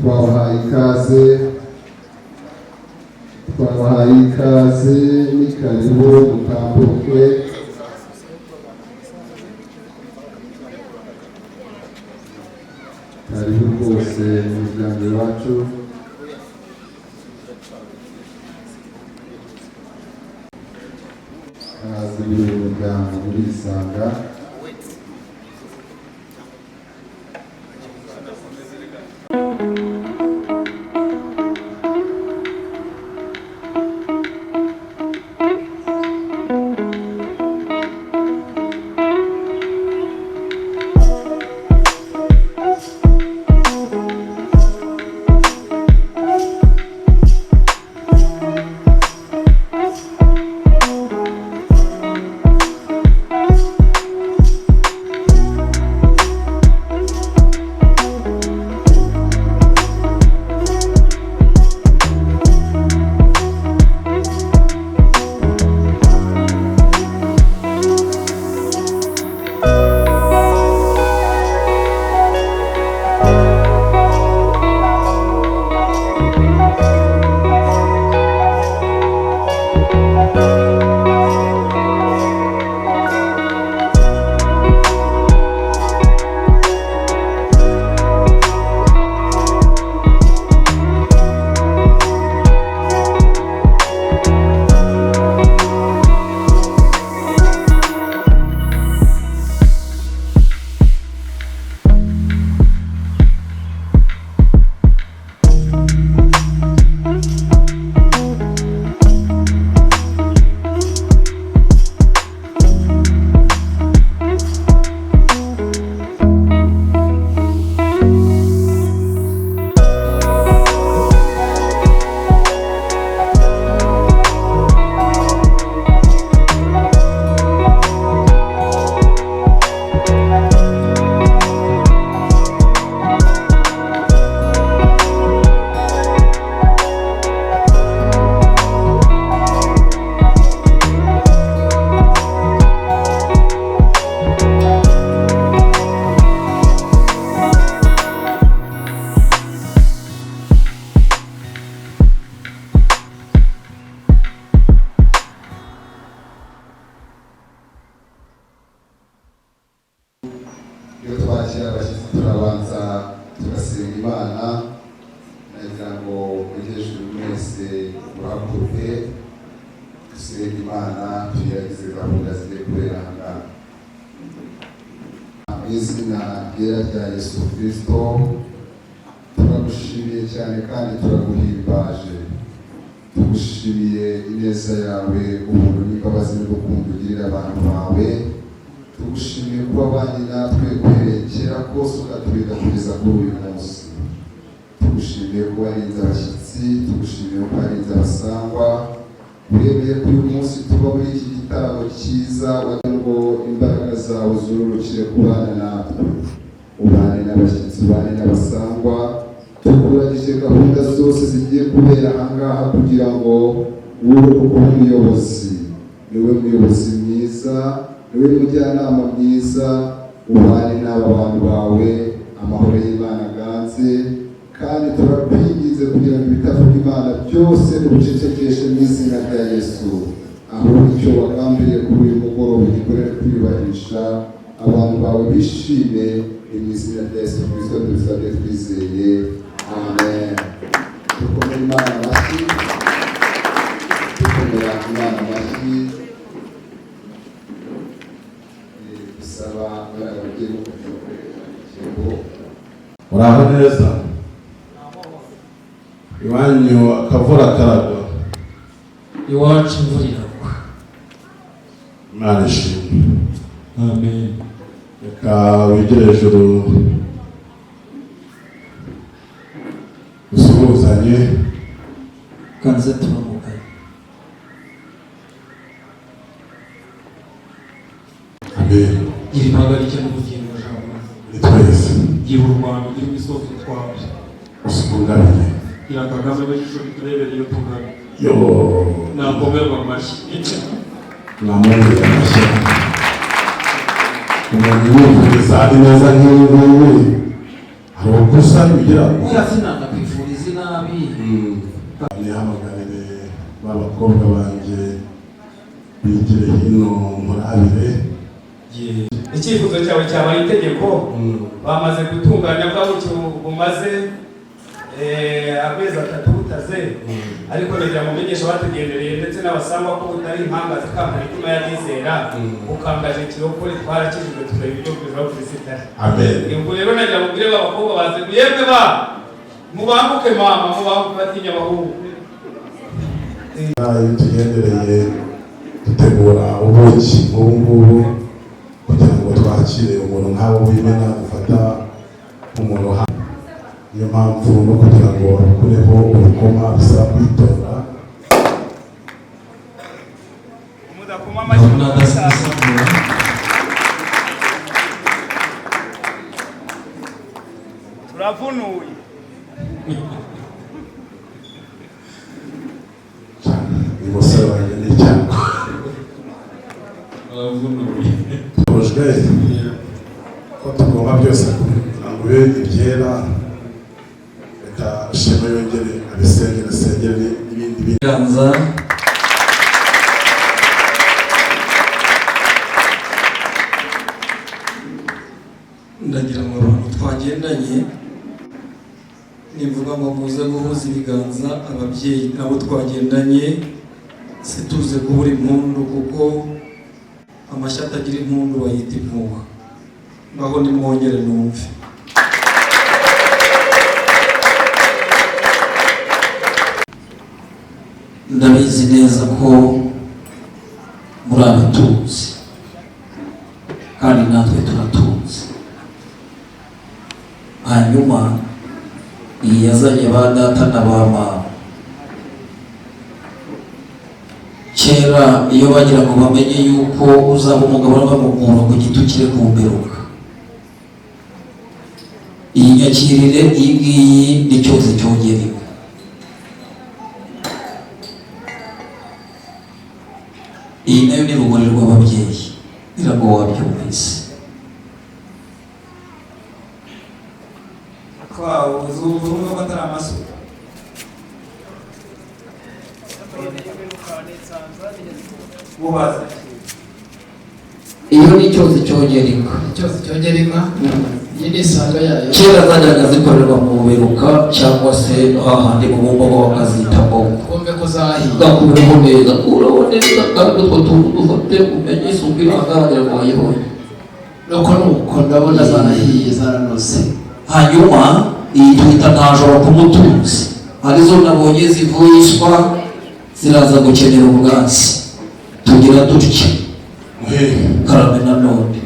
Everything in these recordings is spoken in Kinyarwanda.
twabahaye ikaze ni karibu mutambuke. Karibu rwose mu muryango wacu. Kazi umuryango urisanga. Turabanza tugasenga Imana nagira ngo mugejejwe mwese murakuke dusenga Imana tuyagize gahunda zigiye kubera hano mu izina rya Yesu Kristo. Turagushimiye cyane kandi turaguhimbaje, tugushimiye ineza yawe, ubuntu n'imbabazi n'urukundo ugirira abantu bawe. Tugushimiye kuba abandi natwe kwerekera kose ukaturinda kugeza kuri uyu munsi. Tugushimiye kuba warinze abashyitsi, tugushimiye kuba warinze abasangwa. Urebeye kuri uyu munsi tuba muri iki gitaramo cyiza, wagira ngo imbaraga zawe zururukire kubana natwe, ubane n'abashyitsi, ubane n'abasangwa. Tukuragije gahunda zose zigiye kubera ahangaha kugira ngo wowe uko umuyobozi, niwe muyobozi mwiza, niwe mujyanama mwiza, ubane n'aba bantu bawe, amahoro y'Imana aganze. Kandi turakwinginze kugira ngo ibitavuga Imana byose ubucecekeshe mu izina rya Yesu, aho icyo wagambiriye kuri uyu mugoroba ugikorere kwiyubahisha, abantu bawe bishime. Mu izina rya Yesu Kristo dusabye twizeye, amen. Dukomere Imana amashyi, dukomera Imana amashyi. Muraho neza? Iwanyu akavura karagwa? Iwacu imvura iragwa. Imana ishimwe. Amen. Reka wigire hejuru usuhuzanye. Kanze turamugaye. Amen. Gira impagarike n'ubugingo bwawe. Ni twese. Gira u Rwanda uri imisozi twawe. Usukungabire. Gira Kagame w'ijisho riturebere iyo tungana. Yo. Nakomerwa amashyi. Namuze amashyi. Umuntu wifuriza ineza nk'iyi hari ugusa bigira oya sinanga kwifuriza inabi nihamagarire b'abakobwa banjye bigire hino murabire. icyifuzo cyawe cyabaye itegeko. Bamaze gutunganya bw'abucyo bumaze amezi 3 butaze, ariko ngira ngo menyesha batugendereye ndetse n'abasangwa ko utari impanga zikamba imitima y'abizera ukangaje kirokore twarakijijwe tureba ibyo bwiza bw'Isitari. Amen. Ubwo rero nagira ngo mbwire abakobwa baze yemwe ba mubanguke mama mubanguke batinya abahungu. Iyo tugendereye dutegura ubuki ngubu kugira ngo twakire umuntu nk'abo w'Imana ufata umuntu hano. Niyo mpamvu no kugira ngo bakureho urukoma bisa kwitonda. Mudakoma amashyi turavunuye. Umusore wanjye ni icyago. Tujwe ko tugomba byose kugira ngo bibe ibyera. Reka Shema yongere abisengere asengere n'ibindi biganza. Ndagira ngo abantu twagendanye nivuga ngo muze guhuza ibiganza ababyeyi nabo twagendanye situze kubura impundu kuko amashyi atagira impundu bayita impuha. Ngaho nimwongere numve. Ndabizi neza ko muri abatuzi kandi natwe turatuzi. Hanyuma iyi yazanye ba data na ba mama. Kera iyo bagira ngo bamenye yuko uzaba umugabo n'abamukura ku giti ukire kumberuka. Iyi nyakirire iyi ngiyi ni cyose cyongerwa. Iyi nayo ni urugori rw'ababyeyi. Irago wabyumvise. Kwawe uzumva ko atari amasuka. Mubaza. Iyo ni cyose cyongerwa. Cyose cyongerwa. Iyi ni isanga yayo. Kera zajyaga zikorerwa mu beruka cyangwa se ahandi mu bumbogo bakazita mbogo. Kumve ko zahiye. Gakureho neza. Uraho neza kandi utwo tuntu dufate umenye isuku irangagira ngo wayibonye. Nuko ndabona zarahiye zaranose. Hanyuma iyi twita ntajoro ku mutunzi. Arizo nabonye zivuyishwa ziraza gukenera ubwatsi. Tugira dutya. Karame nanone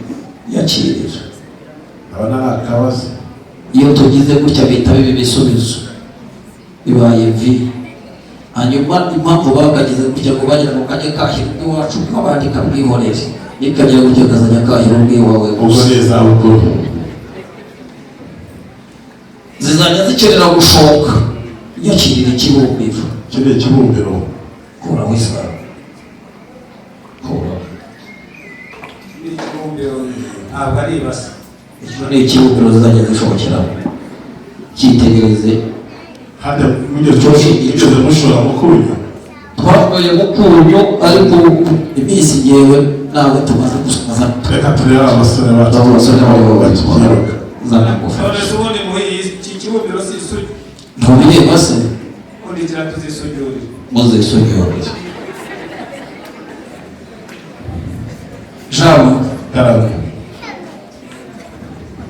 yakirira. abana akabazo. Iyo tugize gutya bita bibi bisubizo. Bibaye vi. Hanyuma impamvu bakagize gutya ngo bagira ngo kajye kahira iwacu nk'abandi kabwihorere. Ikagira gutya kazajya kahira ubwiwawe Ubwo neza bukuru. Zizajya zikenera gushoka. Yakirira ikibumbiro. Kiriya kibumbiro. Kura wisa. Kura. Ikibumbiro ntabwo ari ibasa. Icyo ni ikibumbiro zizajya zishokeramo. Cyitegereze. Hada mugeze mushora mukunyu. Twavuye mukunyu ariko iminsi ngewe nawe tumaze gusoza. Reka turebe abasore bacu. Abasore babo bakiruka. Zana ngofero. None se ubundi muhi iki kibumbiro si isugi. Ntubireba se? Ubundi kira tuzisugurira. Muze isugurira. Jabo. Karame.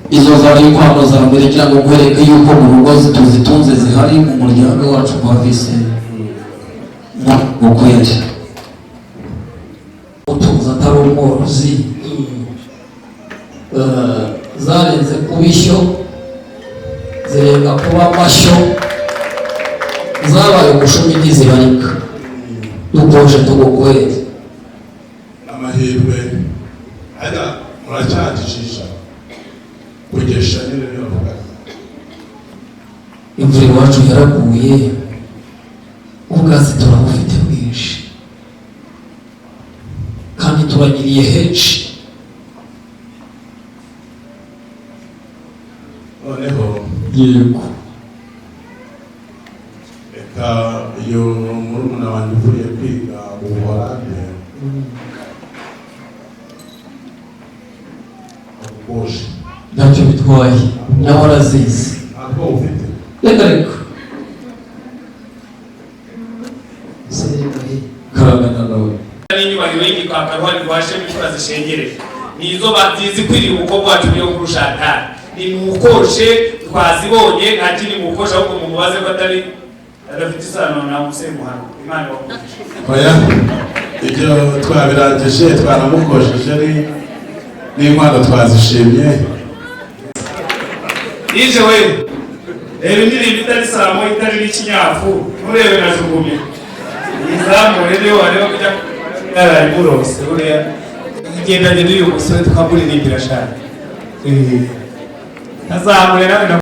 Izo zari inkwano za mbere cyangwa kwereka yuko mu rugo tuzitunze zihari mu muryango wacu kwa vise. Mukwere. Utunze atari umworozi. Zarenze kuba ishyo. Zirenga kuba amashyo. Zabaye umushumi ntizibarika. Dukoje tugukwere. Amahirwe. Hada muracyajijisha. Kugesha nyine nibavuga. Imvura iwacu yaraguye. Ubwatsi turabufite bwinshi. Kandi turagiriye henshi. Noneho yego reka iyo murumuna wanjye uvuye kwiga Ubuholande agukoshe ntacyo bitwaye nawe arazizi ntabwo ufite reka reka karagana nawe n'inyubahiro y'igikaka ruhari rwaje imfura zishengereje nizo bazizi kwiriye umukobwa wacu niyo kurusha atari nimukoshe twazibonye nta kindi mukosha ahubwo mumubaze ko atari adafite isano na Musemuhano Imana wamugisha oya ibyo twabirangije twaramukosheje n'inkwano twazishimye yije we rero indirimbo itari Salomo itari n'ikinyafu murebe na Jugumye izamure rero wareba kujya yaraye murose buriya igendanye n'uyu musore tukamuririmbira shaka azamure nawe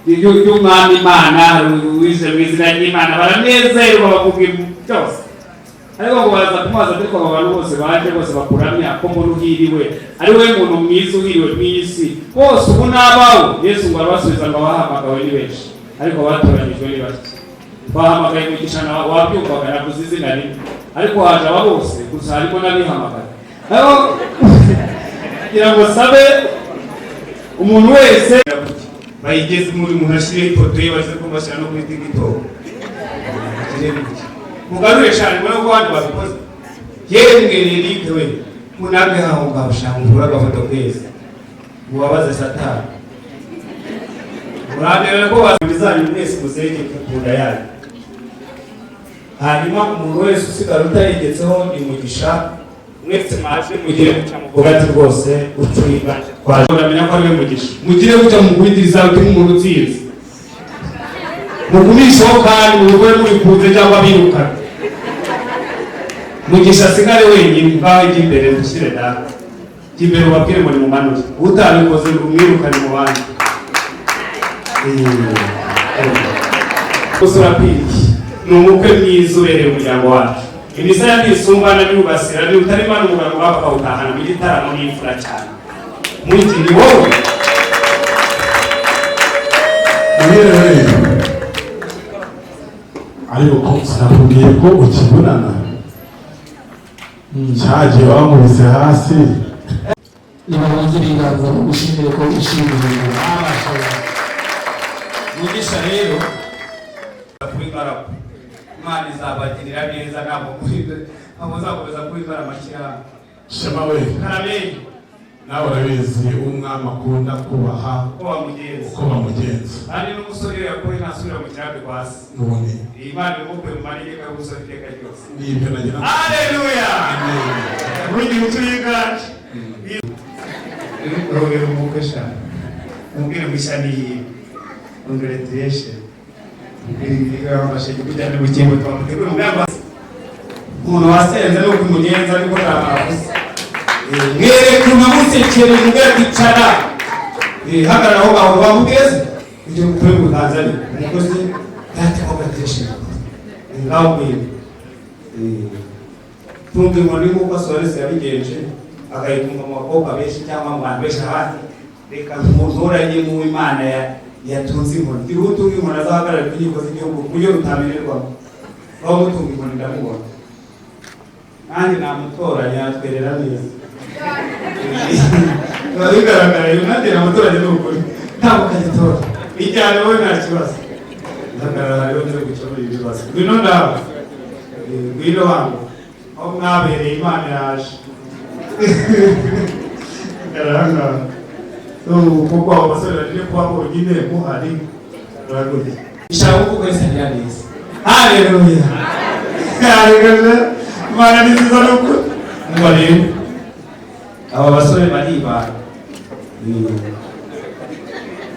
y'umwami Imana wize mu izina ry'Imana baranezerwa bakubwira byose ariko ngo baza kumubaza ariko abo bantu bose baje bose bakuramya ko umuntu uhiriwe ari we muntu mwiza uhiriwe mu isi bose ubu n'abawe Yesu ngo arabasubiza ngo abahamagawe ni benshi ariko batoranyijwe ni bake bahamagaye umugisha nawe wabyumvaga navuze izina rimwe ariko haje aba bose gusa harimo n'abihamagaye aho kugira ngo sabe umuntu wese bayigeze muri umuntu ashyiriye ifoto ye baze ko bashyira no kuri TikTok mugarure cyane muri ko abandi babikoze yemwe Eric we munabwe aho ngabashaka ngura gafoto keza mubabaze Satani murabere ko bazbizanye mwese muzenge kunda yayo hanyuma umuntu wese usigara utayigetseho imugisha mwese maje mugire mugati rwose ucuriga kwaje uramenya ko ari we mugisha mugire guca mu kwidiriza uti umuntu utsinze mugumisho kandi muwe muyikunze cyangwa birukana mugisha sigare wenyine ngaho imbere mushyire da imbere ubabwire muri mu manuri utabikoze umwirukane mu bandi usura piki ni umukwe mwiza ubereye umuryango wacu imisaya n'isumbana n'ubasira ni utarima n'umugabo wabo bakawutahana mu gitaramo n'imfura cyane mwiti ni wowe muhirewe ariko ko sinakubwiye ko ukibonana cyagiye wamubise hasi nibabanze biganza mu gushimira ko ushimira mugisha rero kuri barabu Imana izabagirira neza nabo muzakomeza kwizera amashyirahamwe shema we karabeye nawe urabizi umwami akunda kubaha uko bamugenza kandi n'umusore yakoye ntasubira mu kirabyo kwasi none Imana imukwe mu manegeka y'ubusore iteka ryose nibyo nagira haleluya rugi utuyiganje rogera umukwe shaka mubwire mwishani yiwe congratulations umuntu wasenze no kumugenza ariko ntabavuze mwereke unamusekere mubwira kwicara hagarara aho ngaho bamugeze ibyo mukore mu Tanzania umukozi ntati congratulations ngaho mwiwe tumve inkoni nk'uko Suarez yabigenje akayitunga mu bakobwa benshi cyangwa mu bantu benshi abandi reka umuturage mu Imana yatunze inkoni ihutunga inkoni azahagarara ku nkiko z'igihugu ku buryo rutamenerwamo aho gutunga inkoni ndamubona nanjye namutoranya yatwerera neza biba bigaragara iyo nanjye namutoranye ni ukuri ntabwo ukagitora ijyane wowe nta kibazo hagarara rero nze gukemura ibibazo ngwino ndawe ngwino hano aho mwabereye Imana yaje hagarara kuko abo basore bagiye kuba bonyine muhari baragoye ishaka kuko isanga neza haleluya haleluya Imana ni nziza nuko mwarebe aba basore baribana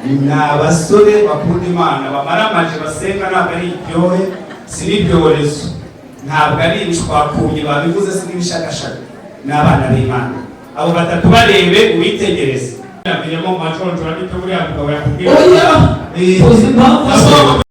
ni abasore bakunda Imana bamara amaje basenga ntabwo ari ibyohe si n'ibyorezo ntabwo ari ibishwakunyi babivuze si n'ibishakashaka ni abana b'Imana abo batatu barebe ubitegereze yabiremo mu maconjora n'icyo buriya mugabo yakubwiye oya uzi impamvu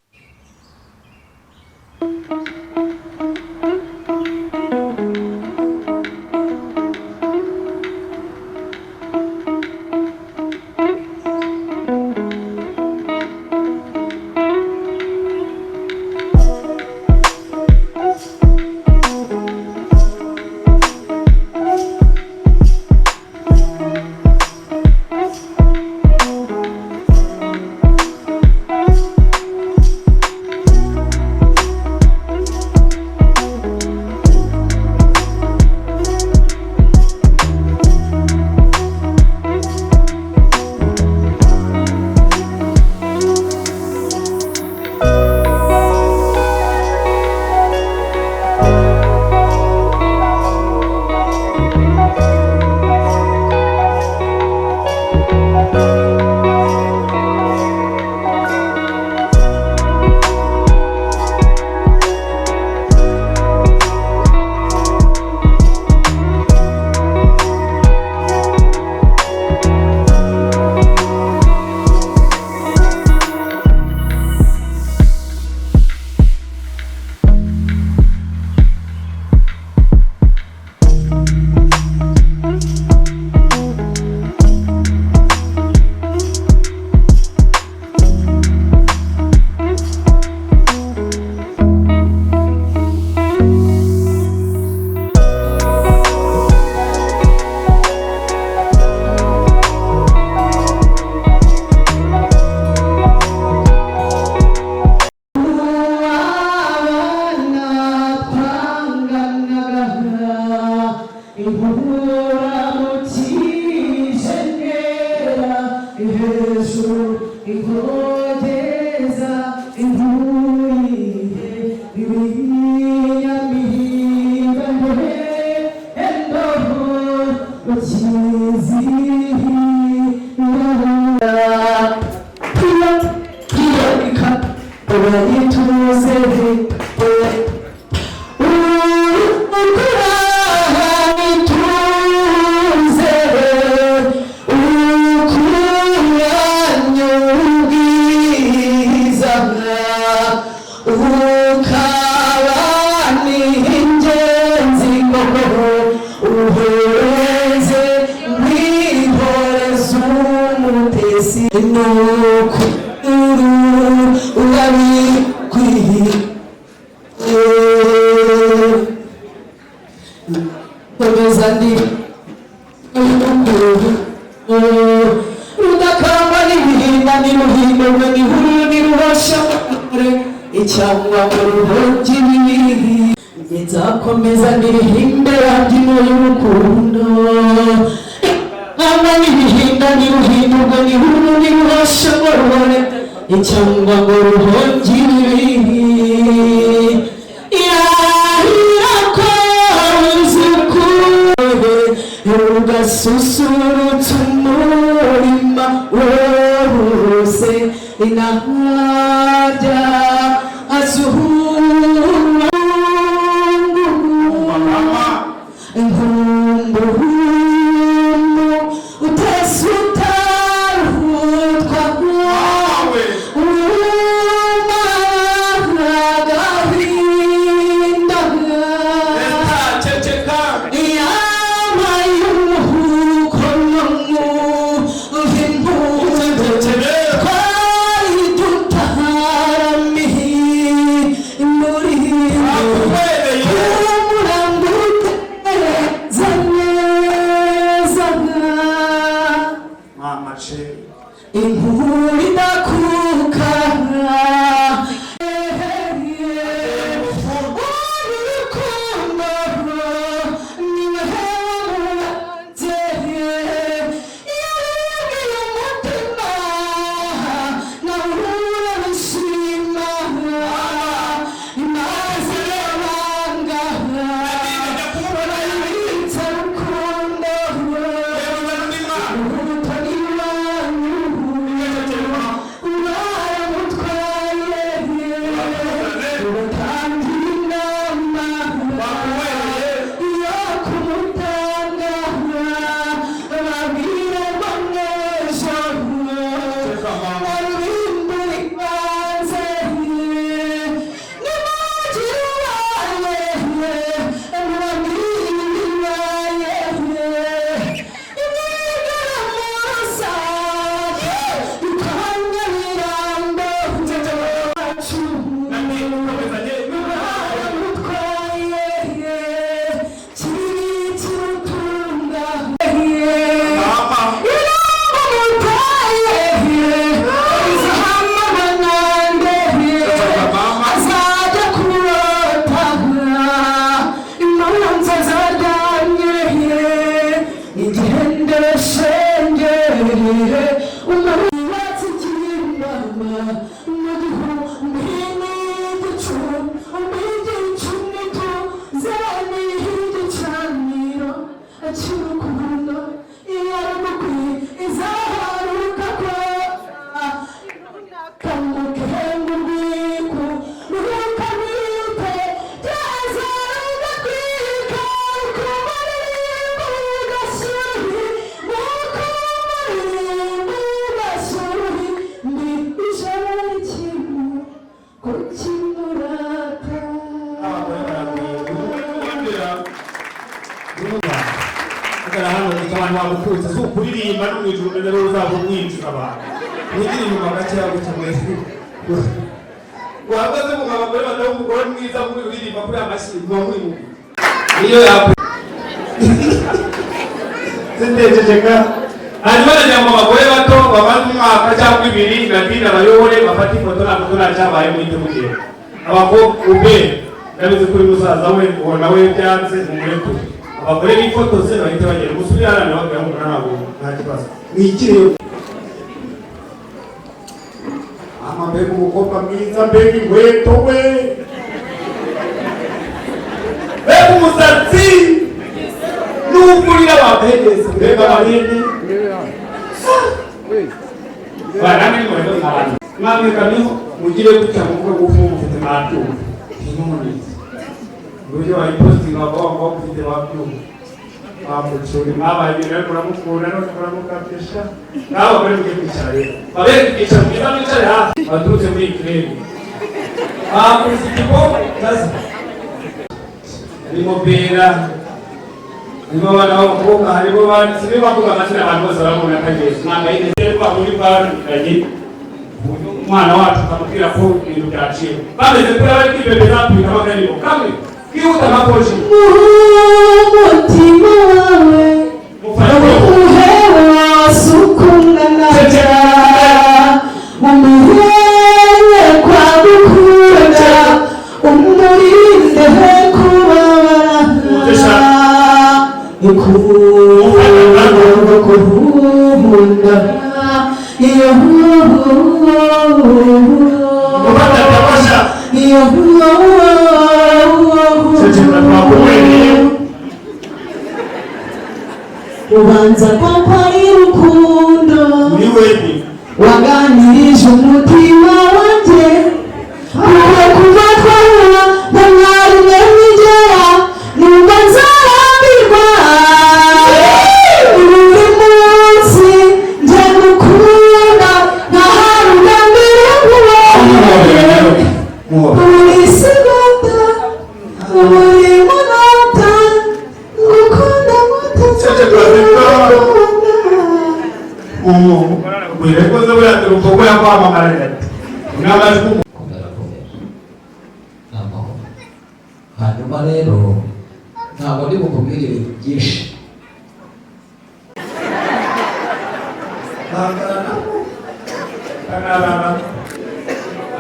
nzakomeza nirihimbe yabyino y'urukundo nkama n'ibihinda niruhindurwa nihuru niruhasha ngo rubone icyangwa ngo ruhongire yahira ko uzikuwe rugasusurutsa umurima wose inahajya azuhura wamukutse zo kuririmba no mwijuru meze rero uzabumwinjira abantu nigire inyuma gakeya gukomeza wahagaze mu abagore badaho umugore mwiza muri uririmba kuri amashyi muba muri mu iyo yakwe zindejejeka hanyuma najya mu bagore bato babanza umwaka cyangwa ibiri ngadini abayobore bafata ifoto nta foto nta cyabaye muhite mugenda abakobwa ube ndabizi kuri musaza we ubona we byanze mumurekure abagore bifotoze bahite bagenda musubire hano bagaya mu ntabwo nta kibazo mwikiriye mbega umukobwa mwiza mbega inkweto we mbega umusatsi n'ukurira bategeze mbega abarinde barane inkweto n'abantu mwamwekaniho mugire gutya mukwe gufu mufite mabyumva ntimumunize uburyo wayipositinga bagomba mufite babyumva bamucuri mwabaye ibintu muramukunda none muramukabisha nawe bari mugiye kwicara rero babere icyicaro mwiza mwicare hafi baturutse muri ikirere bamuze igikombe kazi harimo bera harimo abana b'abakobwa harimo banditsi niba bavuga amazina abantu bose barabona akagezi mwambaye neza rwa muri barikanye umwana wacu akamubwira ko ibintu byaciye bameze kuri abari kwibebeza kwita bakarimo kamwe kwihuta nka koji umutima wawe uhewa sukungana umuhere kwa gukunda umurinde kubabara kuhunda iyo ubanza koko ari rukundo waganirije umutima wanjye uwe kuva twahura na mwari nyamigera numva nzarambirwa buri munsi njya gukunda nkaharuga mbere nkubonye buri segonda buri munota ngukunda Kuirekoze buriya urugogo yakwamamara ati n'abajwe hanyuma rero ntabwo ndi bukubwire ibintu byinshi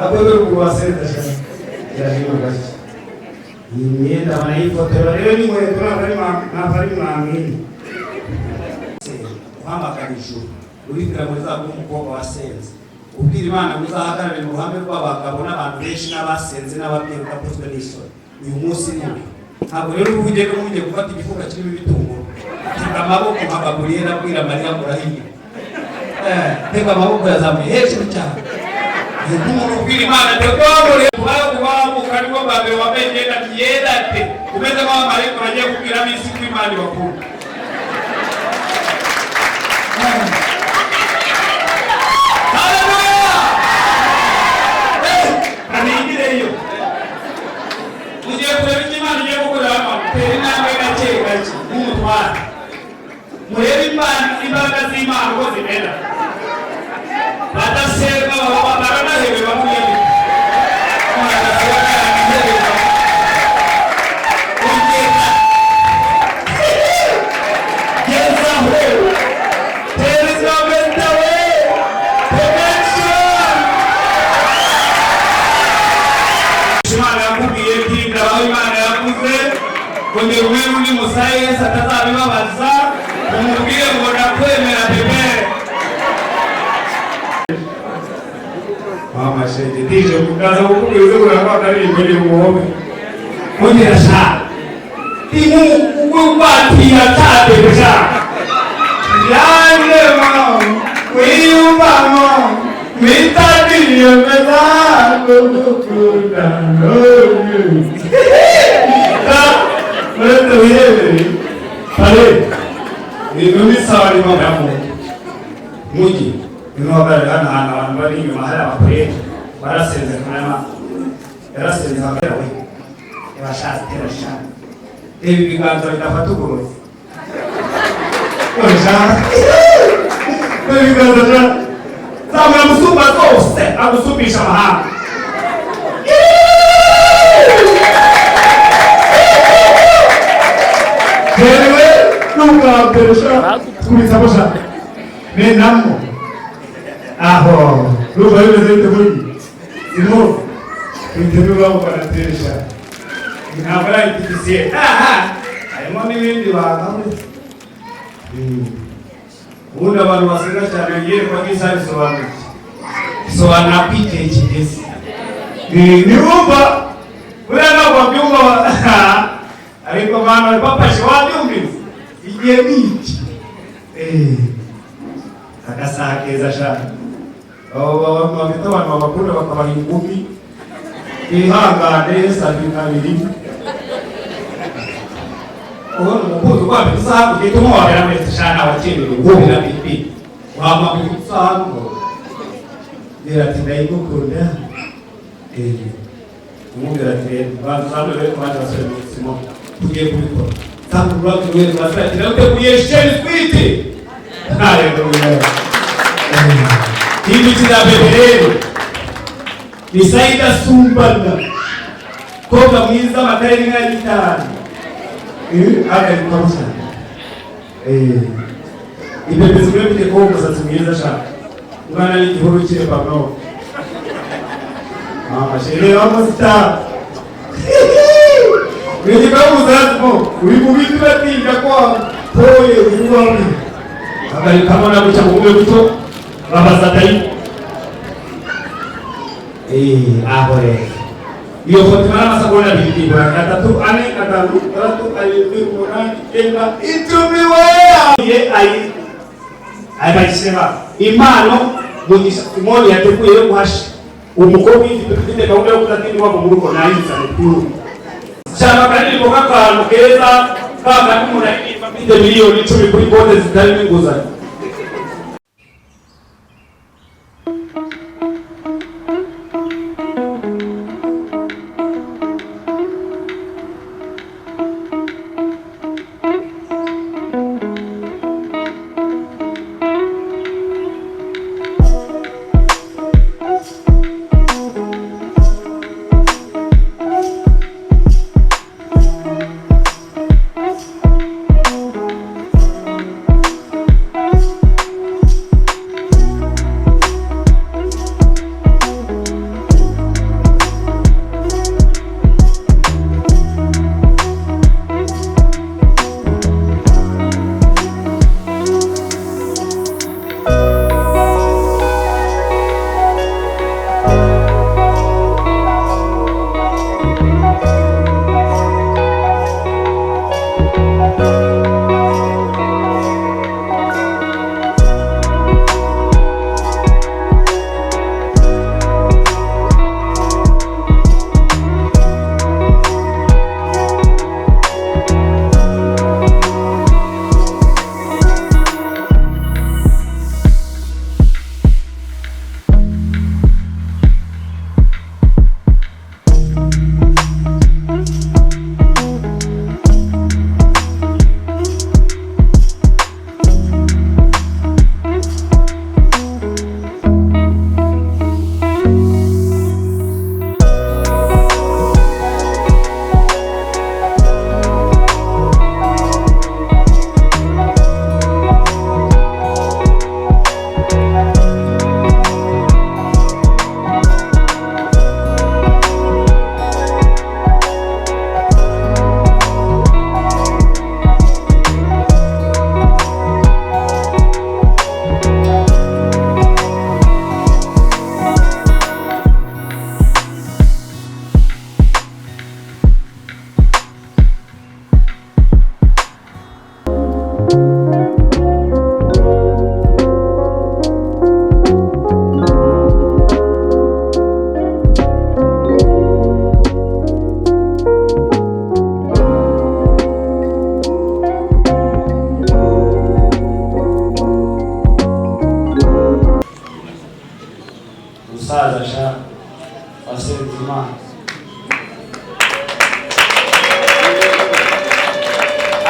akoze urwasenda cyane yarimugaje iyi myenda banayifotora rero n'inkweto ntabwo ari mwamini uhamagara ijuru uribwira ngo rizabwe umukobwa wasenze ubwira imana ngo uzahagarare mu ruhame rw'abagabo n'abantu benshi n'abasenze n'ababyeyi udakozwe n'isoni uyu munsi ni uyu ntabwo rero uba ugenda n'ujye gufata igifuka kirimo ibitunguru tega amaboko nka gaburiyeli abwira mariya ngo urahiye tega amaboko yazamuye hejuru cyane nk'umuntu ubwira imana tegomore kubamuka nibwo bwa mbere wambaye imyenda yera te umeze nk'abamarayika bagiye kubwiramo isi ko imana ibakunda murebe imbaraga z'imana uko zimera badasenga baranahewe bamwe kongera umwe n'undi musaye Yesu atazabibabaza umubwire ngo ndakwemera bebe mama shenge dije kukaza kukubwira uze kurangwa karirimbo ni umuhobe kongera sha imu ukwatira tate sha yande mama wiyumva mama mitadiyo meza kukunda Mwenye uyewe pale nimisa limama ya Mungu muji nimwagara hana abantu bari inyuma hari abakoye barasenze kana yarasenze akera we yabashatse terasha ibi biganza bidafata uburozi zamura musumba zose agusumbisha amahanga. Jewe nubwa mbere ushaka kubitsa bosha menamo aho ruba bimeze bite muri ino interuro baratesha ntabwo ari artificiel harimo n'ibindi bantu ubundi abantu basenga cyane yerekwa nk'isaha isobanura kwitekereza niwumva buriya ntabwo wabyumva ariko abantu bafashe wabyumvise igihe n'iki agasaha keza shaka bafite abantu babakunda bakabaha ingumi bihangane sabiri ubona umukunzi wabyo isaha ugahita umuwabera wese shana abakeneye guhubira pipi wama ku isaha ngo rero ati ndayigukunda umubwira ati rero banza uzamure rero kubandi basore mu buzima tugiye kubikora kandi urwabyo rero basore ati rero uteguye sheni twite ntarego rero ikintu kizabebe rero ni Saida Sumbana koga mwiza amatari n'inka y'itanu agaruka musana ibebezi byo bite ko umusatsi mwiza shaka umwana n'igihuru kire pablo shere amasita wewe kama mzazi uri mu bintu batinda kwa poye uruwawe abari kama na bucha mume buto babaza tayi ahore iyo foto mara masakona bibi bwa gatatu ane gatatu gatatu ayi murani enda itumiwe ye ayi bayisema impano mugisha imoni yateguye yo guhasha umukobwa ifite gahunda yo kudatindi wabo mu rugo nayiza n'ukuru cyane kandi boka kantu keza kaka n'umuntu afite miliyoni 10 kuri konti zitari n'inguzanyo.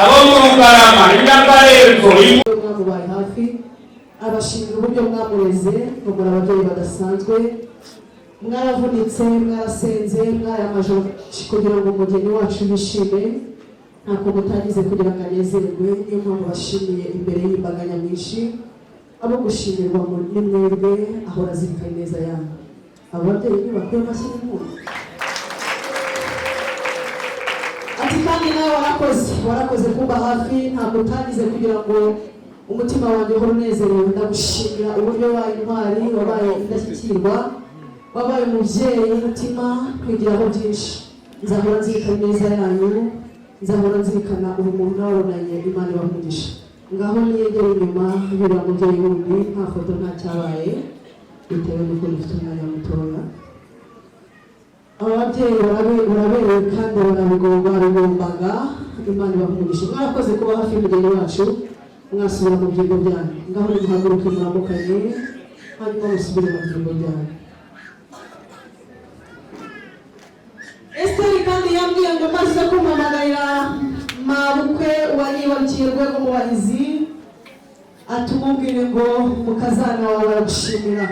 Abo mu Rugarama, Nyambarerwa mwamubaye hafi, abashimira uburyo mwamureze, ngo muri ababyeyi badasanzwe, mwaravunitse, mwarasenze, mwayamaje kugira ngo umugeni wacu yishime, ntako mutagize kugira ngo anezerwe, niyo mpamvu bashimiye imbere y'imbaga nyamwinshi. Abo gushimirwa ni mwebwe, ahora azirikana neza yanyu. Ababyeyi ntibakwiye amashyi n'impundu. Ati kandi nawe warakoze kuba hafi, ntabwo utagize kugira ngo umutima wanjye uhora unezerewe. Ndagushimira uburyo wabaye intwari, wabaye indashyikirwa, wabaye umubyeyi w'umutima, kwigiraho byinshi. Nzahora nzirikana neza yanyu, nzahora nzirikana ubumuntu n'ababonanye, Imana ibamugisha. Ngaho niyegere inyuma y'uriya mubyeyi wundi, nta foto nta cyabaye, bitewe n'uko dufite umwanya mutoya. Ababyeyi baraberewe kandi barabigombaga, Imana ibamugisha. Mwarakoze kuba hafi y'umugeni wacu, mwasubira mu byimbo byanyu. Ngaho nimuhaguruke muramukanye, hanyuma musubire mu byimbo byanyu. Esteri kandi yambwiye ngo maze kumamagarira mabukwe waribarukiye Rwego mu bahizi, atumubwire ngo mukazana wawe aragushimira.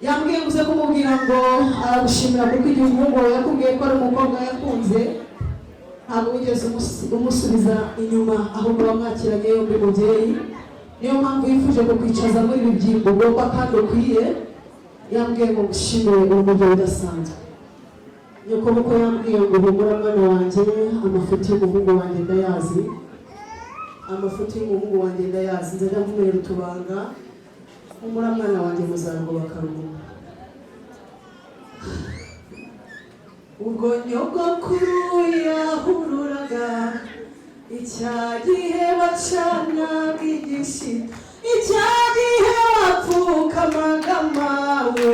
Yambwiye gusa kumubwira ngo aragushimira kuko igihe umuhungu wawe yakubwiye ko ari umukobwa yakunze, ntabwo wigeze umusubiza inyuma, ahubwo wamwakiranye yombi mubyeyi. Niyo mpamvu yifuje kukwicaza muri ibi byimbo ugomba kandi ukwiye. Yambwiye ngo gushimire umubyeyi udasanzwe. Nyoko muko yambwiye ngo humura mwana wanjye, amafuti y'umuhungu wanjye ndayazi, amafuti y'umuhungu wanjye ndayazi, nzajya mvumera utubanga, humura mwana wanjye muzango bakarumuna. Ubwo nyogokuru yahururaga, icya gihe bacanaga igishita, icya gihe bapfukamaga mawe,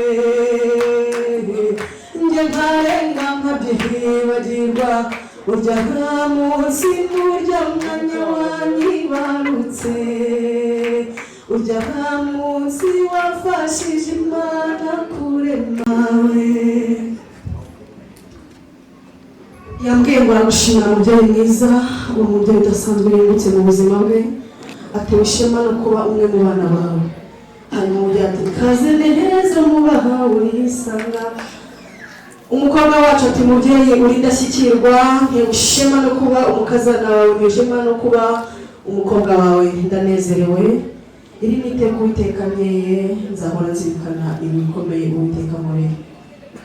njye nkarenga nkabyibagirwa, urya nta munsi n'urya mwanya wanyibarutse, urya nta munsi wafashije Imana kuremawe. Yambwiye ngo aragushimira umubyeyi mwiza, uwo mubyeyi udasanzwe yungutse mu buzima bwe, atewe ishema no kuba umwe mu bana bawe. Hanyuma umubyeyi ati kaze neza mubaha urisanga. Umukobwa wacu ati mubyeyi uri indashyikirwa, ntewe ishema no kuba umukazana wawe, ntewe ishema no kuba umukobwa wawe, ndanezerewe. Iri ni iteka Uwiteka nteye, nzahora nzirikana ibikomeye Uwiteka muri.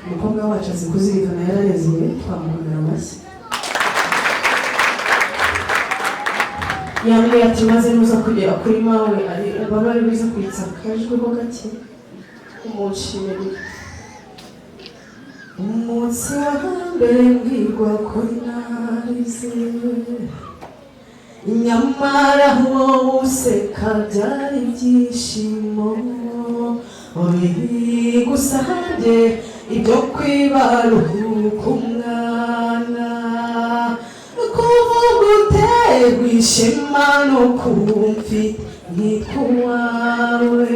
Umukobwa wacu azi kuzirikana, yaranezerewe, twamukomera amashyi. Yambwiye ati maze nuza kugera kuri mawe, bari biza kwitsa akajweho gake umushimire. Umunsi wa mbere mbwirwa ko narize, nyamara wowe useka byari ibyishimo, bigusabye ibyo kwibaruka umwana, kuvuga uterwa ishema no kumfite nkitwa uwawe,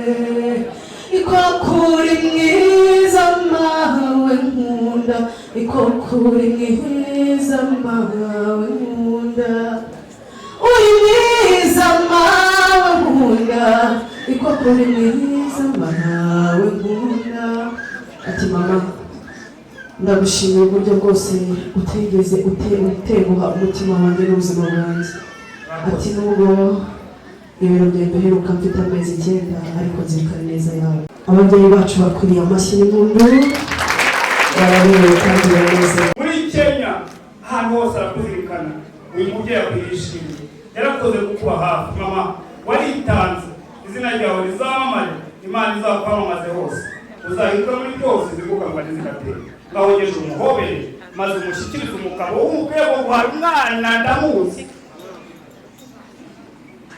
iko kuri mwiza mawe nkunda, iko kuri mwiza mawe nkunda, uri mwiza mawe nkunda, iko kuri mwiza mawe nkunda. Ati mama, ndagushimira uburyo bwose utigeze utenguha umutima wanjye n'ubuzima bwanjye. Ati nubwo ibiro byawe biheruka mfite amezi 9, ariko nzirikana neza yawe. Ababyeyi bacu bakwiriye amashyi n'impundu, baraberewe kandi baranezerewe. Muri Kenya ahantu hose arakuzirikana, uyu mubyeyi akwiriye ishimwe, yarakoze kukuba hafi. Mama waritanze, izina ryawe rizamamare, Imana izakwamamaze hose, uzahirwa muri byose, ziguka ngo ntizigatera. Ngahogeje umuhobere, maze umushyikirize umugabo w'umugabo guhara umwana ndamuzi.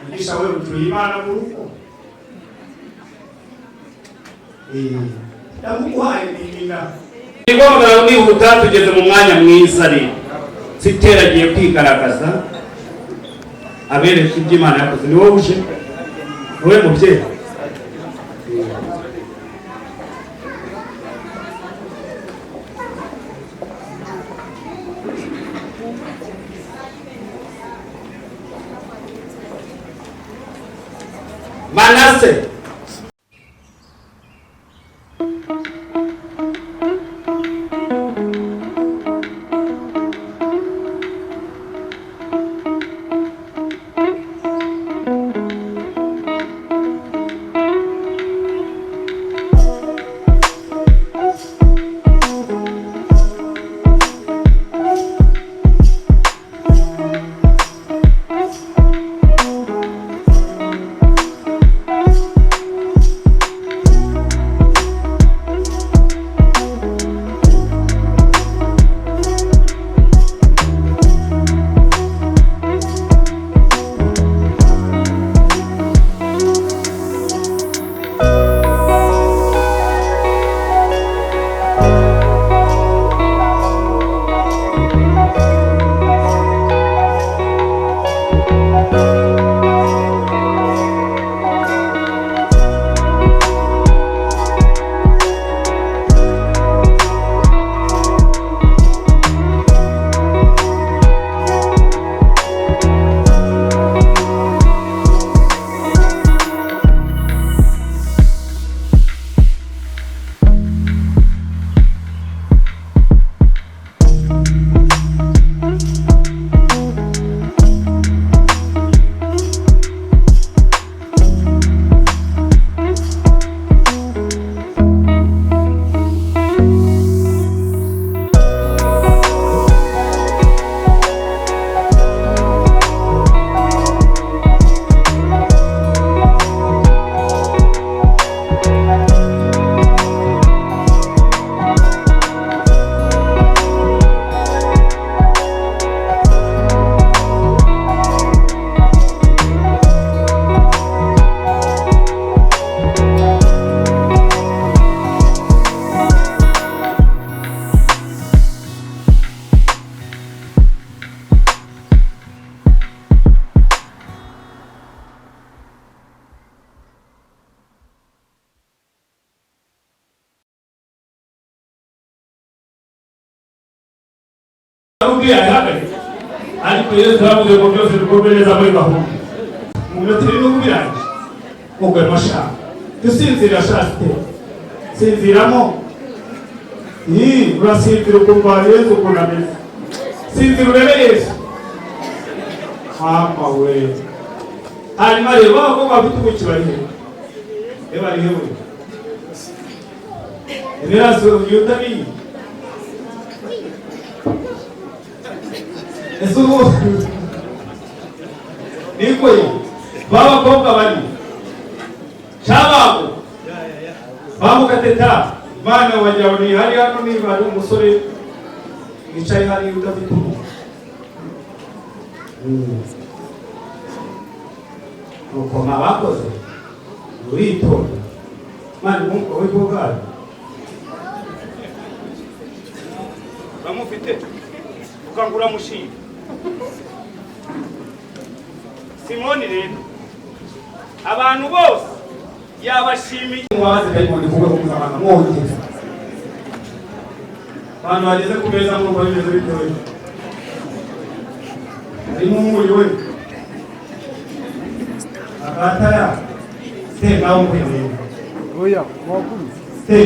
Mugisha we utuye Imana mu rugo. Ndamuguhaye n'imina. Ni ngombwa nihuta tugeze mu mwanya mwiza rero. Sitera agiye kwigaragaza, abereka ibyo Imana yakoze. Ni wowe uje? Wowe mubyeyi? Manase. ariko Yesu aravuze ngo byose bikorwe neza muri gahunda. Mu minota irindwi kubirangije mugwe mashaka dusinzira shasite sinziramo urasinzira ukumva Yesu ukuntu ameze. Sinzira urebe Yesu mama we. Hanyuma rero abakobwa bafite ubuki bari he bari he we eberazo yutabiye esubu nikoye baba kobwa bari chababo bamukateta bana wajyaho ni hari hano ni bari umusore yicaye hari udafite nuko mabakoze uritonda mani munko w'ibogari bamufite ukangura mushinga Simoni rero abantu bose yabashimiye mwaze kayimondi kuvuga ko muzabana mwongeza abantu bageze ku meza mu rwanda bimeze bitoye harimo umuri we agataya se nawo mwemeye oya mwakuru se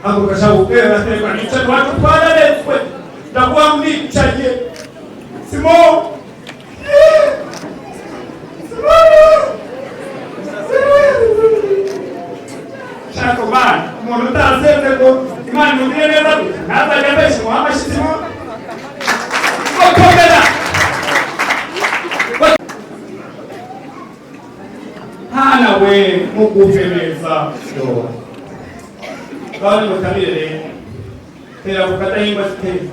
ako kashabukera se kwanicha watu twararetswe ndakuwa mwicaye Simo Shako man umuntu utazende ko Imana imugire neza ntazajya abeshya ngo amashitimo okomera hana we mugufe neza kandi mutabire tera kukatahimba siteri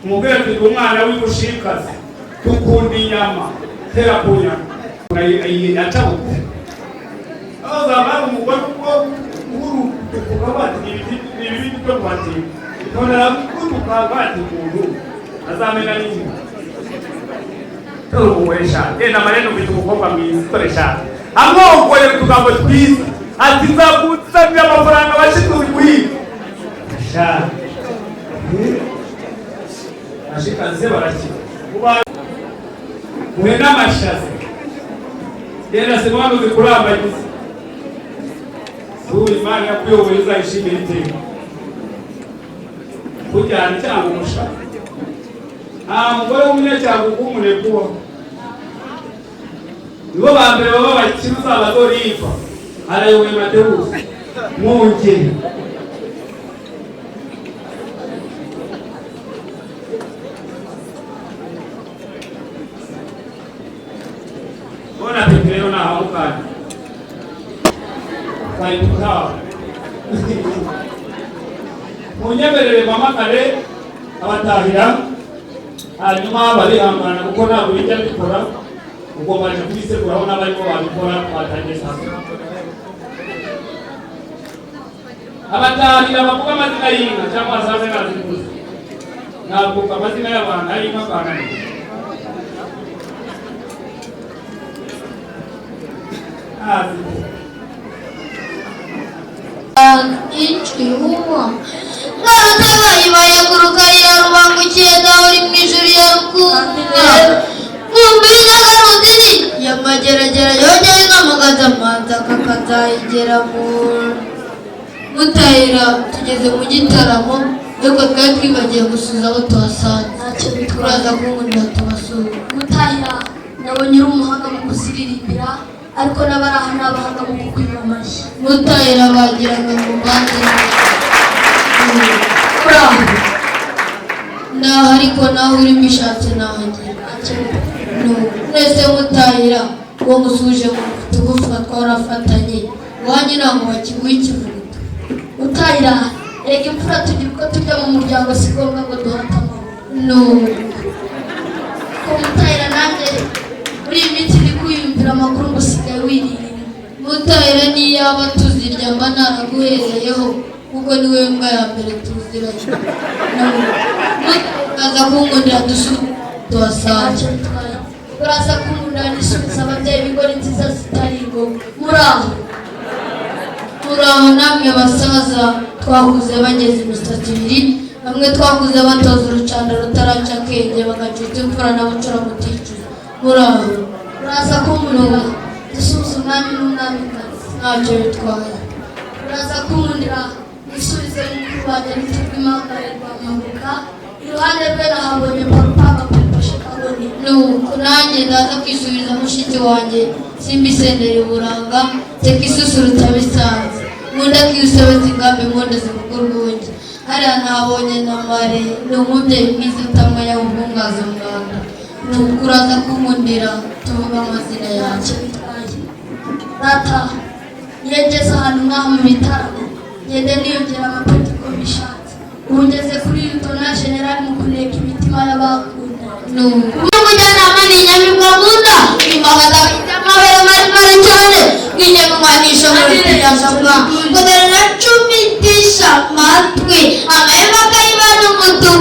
umubwira ati umwana w'igushikazi tukunda inyama tera kunya acabuke azamara umugore uko uru tukabati ibindi byo kwati tondera kutuka bati umuntu azamena nini turuwesha genda mareno bitu kukomba mwiza toresha amwogoye tugambo twiza ati nzakutsamya amafaranga bashituzi kuyiga sha ashikaze barakira kuba muhe n'amashazi yenda se mwana uzi kurambagiza ubu Imana yakuyobora izayishimira iteka kujyana cyangwa umushaka nta mugore w'umunyacyangugu w'umunebwe ubaho nibo ba mbere baba bakiri uzabagore yitwa arayoboye Matewusi mwongere bona rero naho kandi kandi mutaho munyemerere mamakare abatahira hanyuma barihangana kuko ntabwo bijya bikora ubwo baje kubiseguraho n'abarimo babikora batangiye sasa abatahira bavuga amazina y'inka cyangwa azaze bazikuze ntabwo amazina y'abantu ari inka kanani icyuho ngarutabaye bayaguruka ya rubangukiye dahori mu ijuru ya rukunde mumbiriza garuziri yamageragera yongeye n'amagaza amanza kakazayigera mu Mutahira tugeze mu gitaramo ariko twari twibagiye gusuza abo tuhasanze ntacyo bitwaza kunkundira tubasura Mutahira nabonye uri umuhanga mu kuziririmbira ariko n'abari aha ni abahanga mu kukwima amashyi Mutahira bagira ngo mbanze naho ariko naho urimo ishatse nahagira mwese Mutahira uwo musuje mu tugufa twarafatanye wanyu ntabwo bakiguha ikivuguto Mutahira reka imfura tugira uko tujya mu muryango si ngombwa ngo duhatamo ko Mutahira nanjye muri iyi minsi ndi kwiyumvira amakuru ngo usigaye wirira Mutahira niyaba tuzirya mba naraguhereyeho kuko ni wowe mbwa ya mbere tuziranye uraza kunkundira tuhasange uraza kunkundira nisubiza ababyeyi b'ingore nziza zitari ngombwa muraho namwe basaza twakuze bageze imisatsi ibiri bamwe twakuze batoza urucanda rutaraca akenge bagacuta imfura n'abucura muticuza muraho uraza kunkundira dusubize umwami n'umwamikazi ntacyo bitwaye uraza kunkundira nisubize mukuru wanjye nitubwe impangare rwamabuka iruhande rwe nahabonye papa bapepashe kabone nuko nanjye ndaza kwisubiza mushiki wanjye simbisendera uburanga teka isusurutsa bisanze nkunda kwisabeza ingambi nkunde zivuga urwunge hariya nabonye na mare ni umubyeyi mwiza utamwanya w'ubungaza umwanda nuko uraza kunkundira tuvuga amazina yanjye data ngeze ahantu nk'aha mu bitaramo ngende niyongera amapeti ko bishatse ubu ngeze kuri Lutona General mu kuneka imitima y'abakunda n'umujyanama ni inyamibwa nkunda imbagada